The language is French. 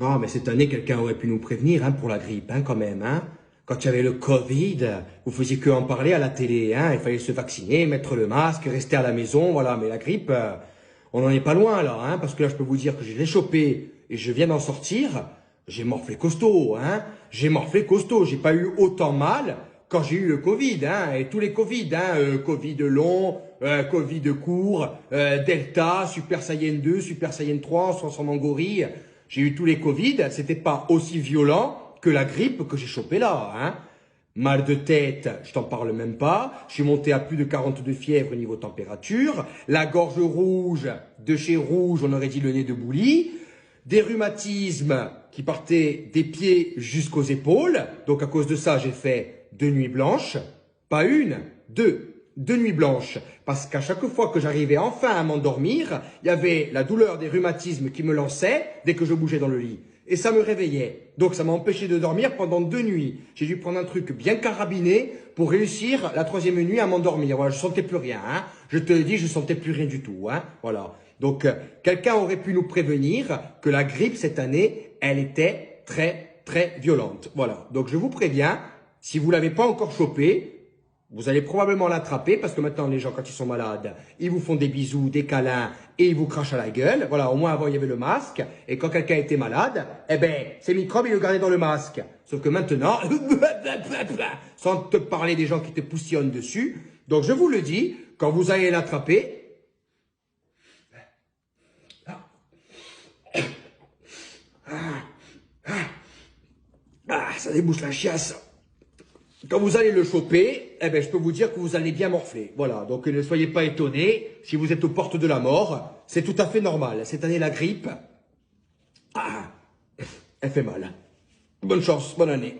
Non, mais cette année, quelqu'un aurait pu nous prévenir, hein, pour la grippe, hein, quand même, hein. Quand il y avait le Covid, vous faisiez que en parler à la télé, hein. Il fallait se vacciner, mettre le masque, rester à la maison, voilà. Mais la grippe, on n'en est pas loin, là, hein. Parce que là, je peux vous dire que je l'ai chopé et je viens d'en sortir. J'ai morflé costaud, hein. J'ai morflé costaud. J'ai pas eu autant mal quand j'ai eu le Covid, hein. Et tous les Covid, hein. Covid long, Covid court, Delta, Super Saiyan 2, Super Saiyan 3, on se transforme en gorille. J'ai eu tous les Covid, c'était pas aussi violent que la grippe que j'ai chopé là, hein. Mal de tête, je t'en parle même pas. Je suis monté à plus de 42 fièvre au niveau température. La gorge rouge, de chez rouge, on aurait dit le nez de Bouli. Des rhumatismes qui partaient des pieds jusqu'aux épaules. Donc à cause de ça, j'ai fait 2 nuits blanches. Pas une, deux. 2 nuits blanches. Parce qu'à chaque fois que j'arrivais enfin à m'endormir, il y avait la douleur des rhumatismes qui me lançait dès que je bougeais dans le lit. Et ça me réveillait. Donc ça m'a empêché de dormir pendant 2 nuits. J'ai dû prendre un truc bien carabiné pour réussir la troisième nuit à m'endormir. Voilà, je sentais plus rien, hein. Je te le dis, je sentais plus rien du tout, hein. Voilà. Donc quelqu'un aurait pu nous prévenir que la grippe cette année, elle était très très violente. Voilà. Donc je vous préviens, si vous l'avez pas encore chopé, vous allez probablement l'attraper parce que maintenant, les gens, quand ils sont malades, ils vous font des bisous, des câlins et ils vous crachent à la gueule. Voilà, au moins avant, il y avait le masque. Et quand quelqu'un était malade, eh ben, ces microbes, ils le gardaient dans le masque. Sauf que maintenant, sans te parler des gens qui te poussionnent dessus. Donc, je vous le dis, quand vous allez l'attraper, ça débouche la chiasse. Quand vous allez le choper, eh ben, je peux vous dire que vous allez bien morfler. Voilà. Donc, ne soyez pas étonnés. Si vous êtes aux portes de la mort, c'est tout à fait normal. Cette année, la grippe, elle fait mal. Bonne chance, bonne année.